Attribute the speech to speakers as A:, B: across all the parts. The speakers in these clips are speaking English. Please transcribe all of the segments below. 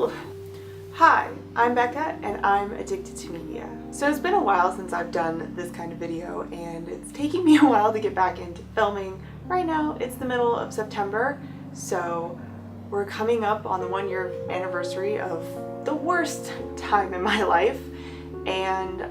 A: Ugh. Hi, I'm Becca and I'm addicted to media. So it's been a while since I've done this kind of video and it's taking me a while to get back into filming. Right now it's the middle of September, so we're coming up on the 1-year anniversary of the worst time in my life, and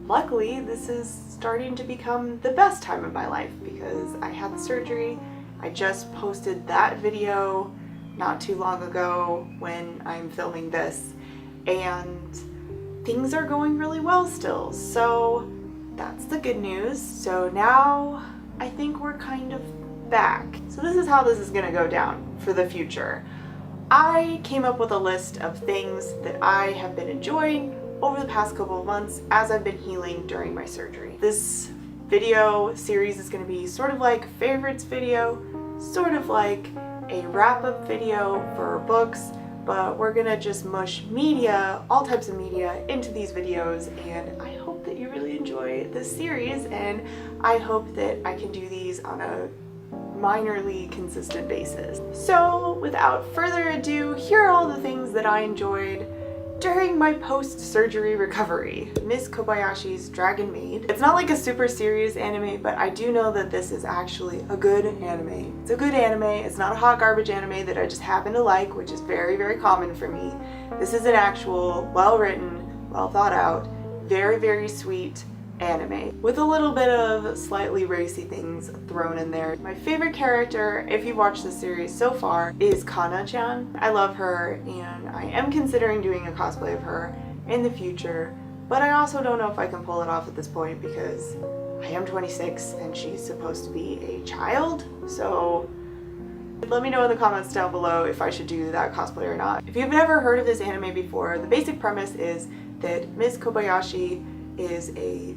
A: luckily this is starting to become the best time of my life because I had the surgery. I just posted that video not too long ago when I'm filming this, and things are going really well still, so that's the good news. So now I think we're kind of back. So this is how this is gonna go down for the future. I came up with a list of things that I have been enjoying over the past couple of months as I've been healing during my surgery. This video series is gonna be sort of like favorites video, sort of like a wrap-up video for books, but we're gonna just mush media, all types of media, into these videos, and I hope that you really enjoy this series, and I hope that I can do these on a minorly consistent basis. So without further ado, here are all the things that I enjoyed during my post-surgery recovery. Miss Kobayashi's Dragon Maid. It's not like a super serious anime, but I do know that this is actually a good anime. It's a good anime. It's not a hot garbage anime that I just happen to like, which is very, very common for me. This is an actual, well-written, well thought out, very, very sweet anime with a little bit of slightly racy things thrown in there. My favorite character, if you've watched the series so far, is Kana-chan. I love her and I am considering doing a cosplay of her in the future, but I also don't know if I can pull it off at this point because I am 26 and she's supposed to be a child, so let me know in the comments down below if I should do that cosplay or not. If you've never heard of this anime before, the basic premise is that Miss Kobayashi is a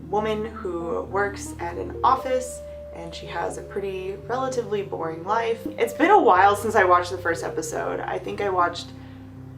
A: woman who works at an office and she has a pretty relatively boring life. It's been a while since I watched the first episode. I think I watched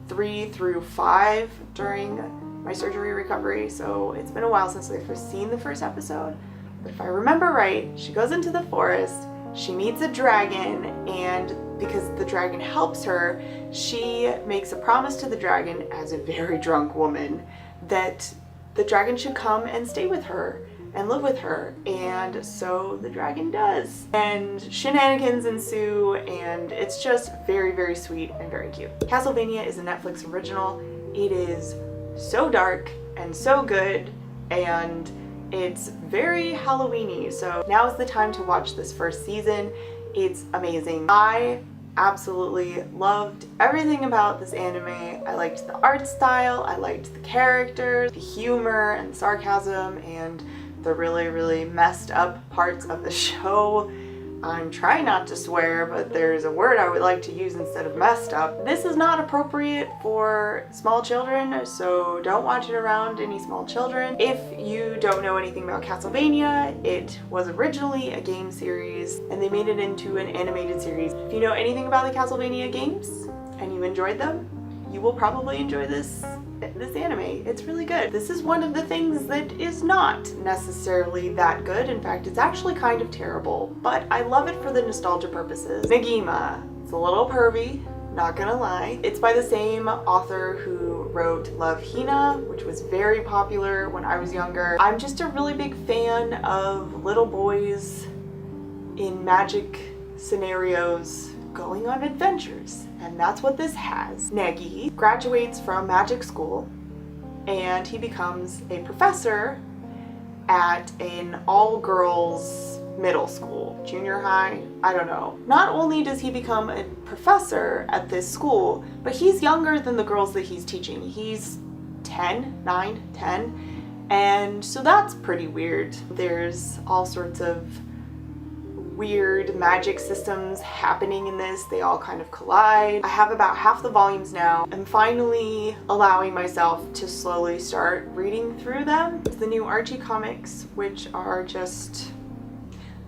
A: 3 through 5 during my surgery recovery, so it's been a while since I've seen the first episode. But if I remember right, she goes into the forest, she meets a dragon, and because the dragon helps her, she makes a promise to the dragon as a very drunk woman that the dragon should come and stay with her and live with her, and so the dragon does. And shenanigans ensue, and it's just very, very sweet and very cute. Castlevania is a Netflix original. It is so dark and so good, and it's very Halloween-y, so now is the time to watch this first season. It's amazing. I absolutely loved everything about this anime. I liked the art style, I liked the characters, the humor and sarcasm, and the really, really messed up parts of the show. I'm trying not to swear, but there's a word I would like to use instead of messed up. This is not appropriate for small children, so don't watch it around any small children. If you don't know anything about Castlevania, it was originally a game series and they made it into an animated series. If you know anything about the Castlevania games and you enjoyed them, you will probably enjoy this anime. It's really good. This is one of the things that is not necessarily that good. In fact, it's actually kind of terrible, but I love it for the nostalgia purposes. Negima. It's a little pervy, not gonna lie. It's by the same author who wrote Love Hina, which was very popular when I was younger. I'm just a really big fan of little boys in magic scenarios going on adventures, and that's what this has. Negi graduates from magic school and he becomes a professor at an all-girls middle school, junior high, I don't know. Not only does he become a professor at this school, but he's younger than the girls that he's teaching. He's 9, 10, and so that's pretty weird. There's all sorts of weird magic systems happening in this. They all kind of collide. I have about half the volumes now. I'm finally allowing myself to slowly start reading through them. It's the new Archie comics, which are just,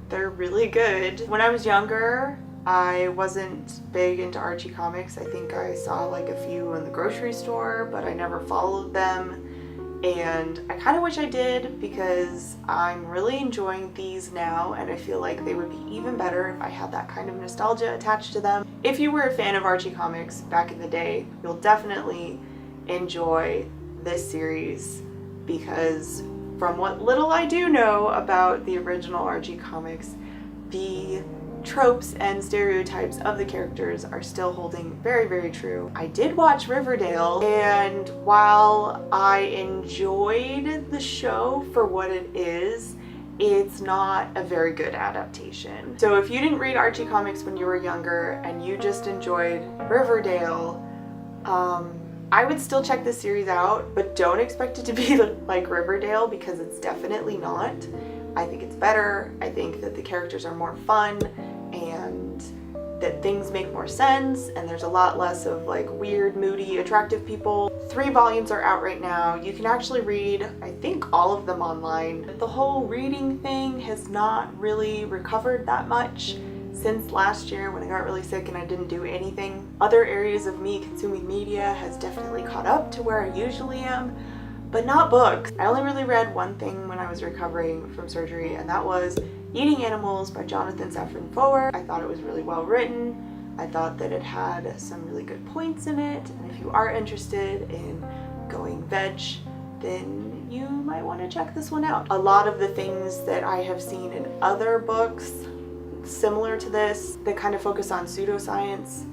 A: they're really good. When I was younger, I wasn't big into Archie comics. I think I saw like a few in the grocery store, but I never followed them. and I kind of wish I did because I'm really enjoying these now, and I feel like they would be even better if I had that kind of nostalgia attached to them. If you were a fan of Archie comics back in the day, you'll definitely enjoy this series, because from what little I do know about the original Archie comics, the tropes and stereotypes of the characters are still holding very, very true. I did watch Riverdale, and while I enjoyed the show for what it is, it's not a very good adaptation. So if you didn't read Archie comics when you were younger and you just enjoyed Riverdale, I would still check this series out, but don't expect it to be like Riverdale, because it's definitely not. I think it's better. I think that the characters are more fun, and that things make more sense, and there's a lot less of like weird, moody, attractive people. 3 volumes are out right now. You can actually read, I think, all of them online. The whole reading thing has not really recovered that much since last year when I got really sick and I didn't do anything. Other areas of me consuming media has definitely caught up to where I usually am, but not books. I only really read one thing when I was recovering from surgery, and that was Eating Animals by Jonathan Safran Foer. I thought it was really well written. I thought that it had some really good points in it, and if you are interested in going veg, then you might want to check this one out. A lot of the things that I have seen in other books similar to this that kind of focus on pseudoscience,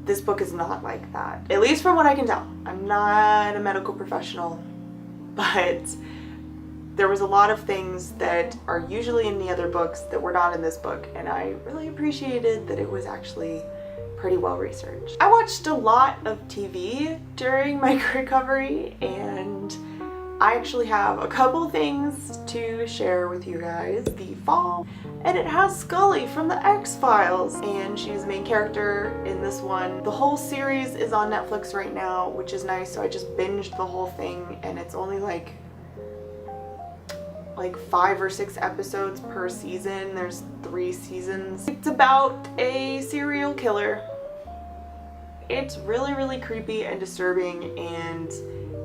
A: this book is not like that. At least from what I can tell. I'm not a medical professional, but there was a lot of things that are usually in the other books that were not in this book, and I really appreciated that it was actually pretty well researched. I watched a lot of TV during my recovery, and I actually have a couple things to share with you guys. The Fall, and it has Scully from the X-Files, and she's the main character in this one. The whole series is on Netflix right now, which is nice, so I just binged the whole thing, and it's only like 5 or 6 episodes per season. There's 3 seasons. It's about a serial killer. It's really, really creepy and disturbing, and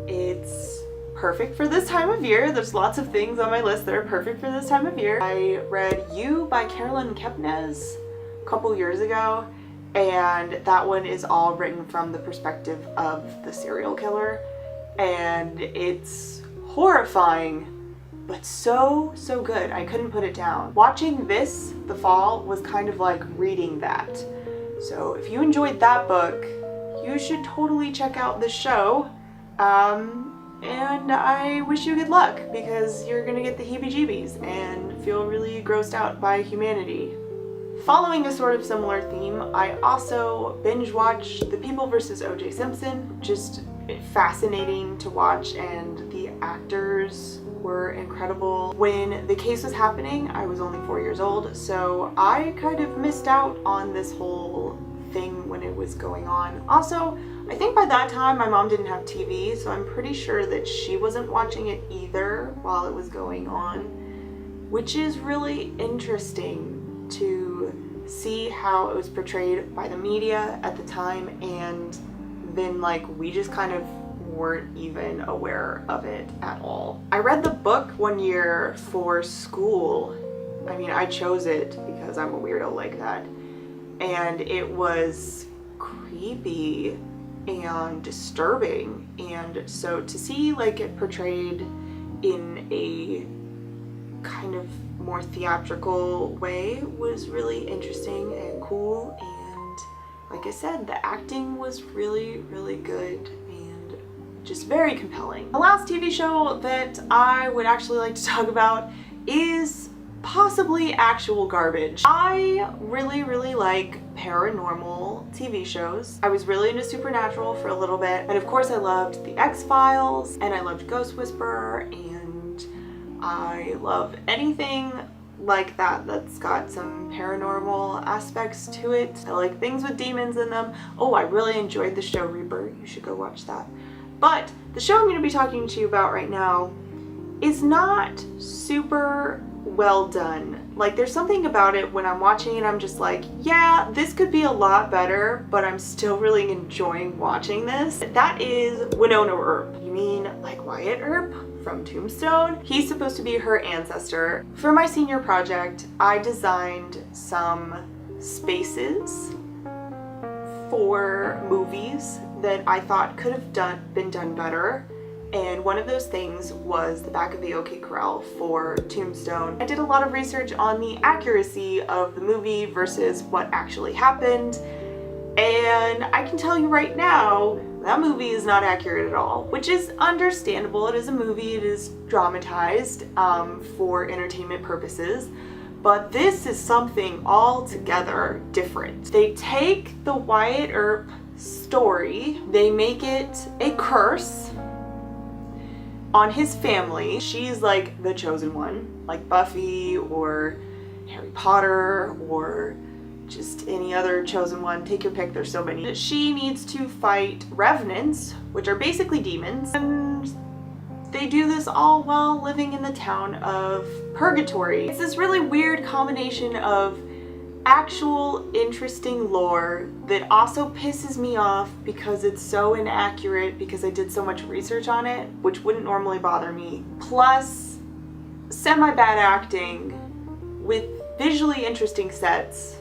A: it's perfect for this time of year. There's lots of things on my list that are perfect for this time of year. I read You by Carolyn Kepnes a couple years ago, and that one is all written from the perspective of the serial killer, and it's horrifying, but so good. I couldn't put it down. Watching this, The Fall, was kind of like reading that. So if you enjoyed that book, you should totally check out this show. And I wish you good luck, because you're gonna get the heebie-jeebies and feel really grossed out by humanity. Following a sort of similar theme, I also binge watched The People vs. O.J. Simpson. Just fascinating to watch, and the actors were incredible. When the case was happening, I was only 4 years old, so I kind of missed out on this whole thing when it was going on. Also, I think by that time my mom didn't have TV, so I'm pretty sure that she wasn't watching it either while it was going on, which is really interesting to see how it was portrayed by the media at the time, and then we just kind of weren't even aware of it at all. I read the book one year for school. I mean, I chose it because I'm a weirdo like that, and it was creepy and disturbing, and so to see it portrayed in a kind of more theatrical way was really interesting and cool, and like I said, the acting was really, really good and just very compelling. The last TV show that I would actually like to talk about is possibly actual garbage. I really, really like paranormal TV shows. I was really into Supernatural for a little bit, and of course I loved The X-Files, and I loved Ghost Whisperer, and I love anything like that that's got some paranormal aspects to it. I like things with demons in them. Oh, I really enjoyed the show Reaper. You should go watch that. But the show I'm going to be talking to you about right now is not super well done. Like, there's something about it when I'm watching it, I'm just like, yeah, this could be a lot better, but I'm still really enjoying watching this. That is Winona Earp. You mean like Wyatt Earp from Tombstone? He's supposed to be her ancestor. For my senior project, I designed some spaces for movies that I thought could have been done better. And one of those things was the back of the OK Corral for Tombstone. I did a lot of research on the accuracy of the movie versus what actually happened. And I can tell you right now, that movie is not accurate at all, which is understandable. It is a movie, it is dramatized for entertainment purposes. But this is something altogether different. They take the Wyatt Earp story, they make it a curse on his family. She's like the chosen one, like Buffy or Harry Potter or just any other chosen one. Take your pick, there's so many. She needs to fight revenants, which are basically demons, and they do this all while living in the town of Purgatory. It's this really weird combination of actual interesting lore that also pisses me off because it's so inaccurate because I did so much research on it, which wouldn't normally bother me, plus semi-bad acting with visually interesting sets.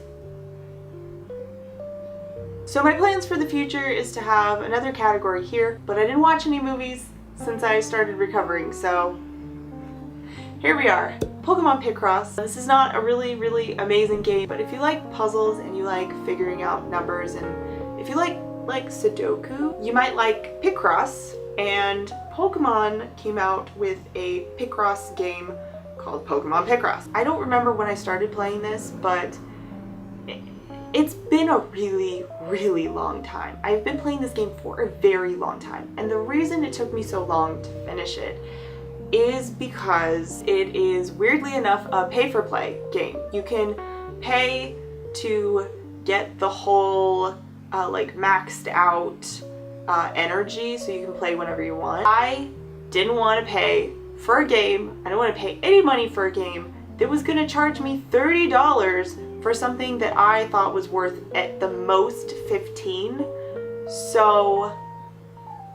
A: So my plans for the future is to have another category here, but I didn't watch any movies since I started recovering, so here we are. Pokemon Picross. This is not a really amazing game, but if you like puzzles and you like figuring out numbers, and if you like Sudoku, you might like Picross. And Pokemon came out with a Picross game called Pokemon Picross. I don't remember when I started playing this, but it's been a really long time. I've been playing this game for a very long time, and the reason it took me so long to finish it is because it is, weirdly enough, a pay-for-play game. You can pay to get the whole like maxed out energy, so you can play whenever you want. I didn't want to pay for a game. I didn't want to pay any money for a game that was going to charge me $30 for something that I thought was worth at the most $15. So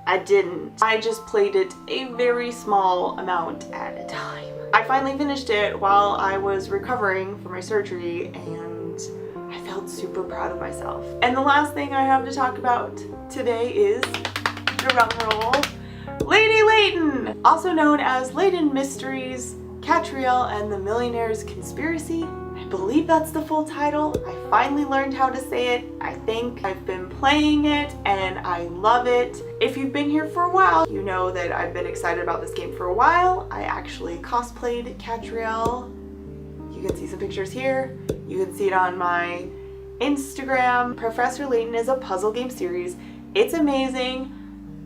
A: I didn't. I just played it a very small amount at a time. I finally finished it while I was recovering from my surgery, and I felt super proud of myself. And the last thing I have to talk about today is, drum roll, Lady Layton! Also known as Layton Mysteries, Catriel and the Millionaire's Conspiracy. I believe that's the full title. I finally learned how to say it, I think. I've been playing it and I love it. If you've been here for a while, you know that I've been excited about this game for a while. I actually cosplayed Catriel. You can see some pictures here. You can see it on my Instagram. Professor Layton is a puzzle game series. It's amazing.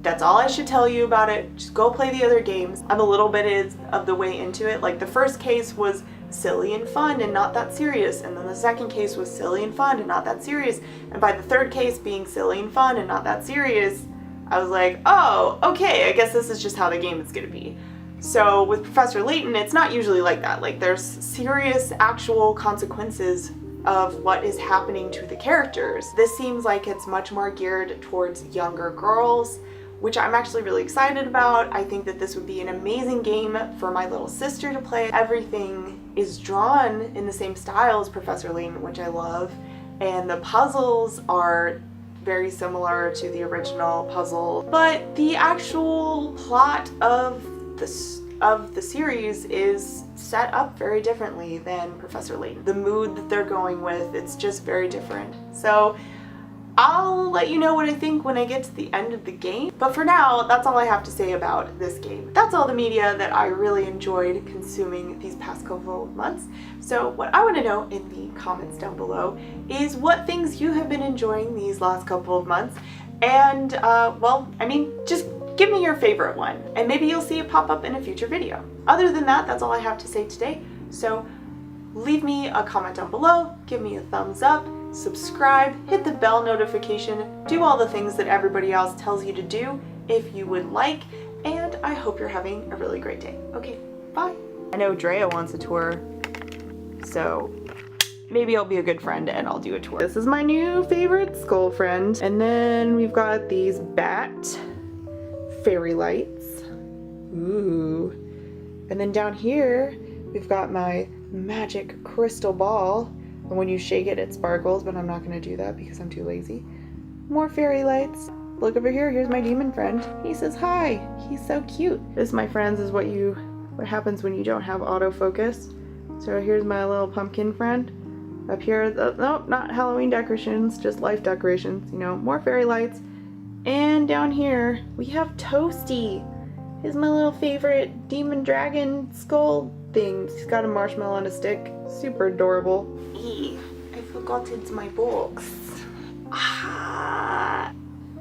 A: That's all I should tell you about it. Just go play the other games. I'm a little bit of the way into it. Like, the first case was silly and fun and not that serious, and then the second case was silly and fun and not that serious, and by the third case being silly and fun and not that serious, I was like, oh, okay, I guess this is just how the game is gonna be. So with Professor Layton, it's not usually like that. Like, there's serious actual consequences of what is happening to the characters. This seems like it's much more geared towards younger girls, which I'm actually really excited about. I think that this would be an amazing game for my little sister to play. Everything is drawn in the same style as Professor Layton, which I love, and the puzzles are very similar to the original puzzle, but the actual plot of the series is set up very differently than Professor Layton. The mood that they're going with, it's just very different. So I'll let you know what I think when I get to the end of the game. But for now, that's all I have to say about this game. That's all the media that I really enjoyed consuming these past couple of months. So what I want to know in the comments down below is what things you have been enjoying these last couple of months. And, well, I mean, just give me your favorite one, and maybe you'll see it pop up in a future video. Other than that, that's all I have to say today. So leave me a comment down below, give me a thumbs up, subscribe, hit the bell notification, do all the things that everybody else tells you to do if you would like, and I hope you're having a really great day. Okay, bye. I know Drea wants a tour. So maybe I'll be a good friend and I'll do a tour. This is my new favorite skull friend. And then we've got these bat fairy lights. Ooh. And then down here, we've got my magic crystal ball. And when you shake it, it sparkles, but I'm not gonna do that because I'm too lazy. More fairy lights. Look over here, here's my demon friend. He says hi, he's so cute. This, my friends, is what happens when you don't have autofocus. So here's my little pumpkin friend. Up here, nope, not Halloween decorations, just life decorations, you know, more fairy lights. And down here, we have Toasty. He's my little favorite demon dragon skull thing. He's got a marshmallow on a stick, super adorable. I forgot it's my box.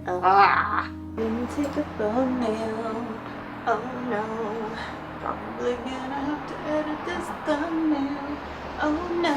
A: Let me take a thumbnail. Oh no, probably gonna have to edit this thumbnail. Oh no.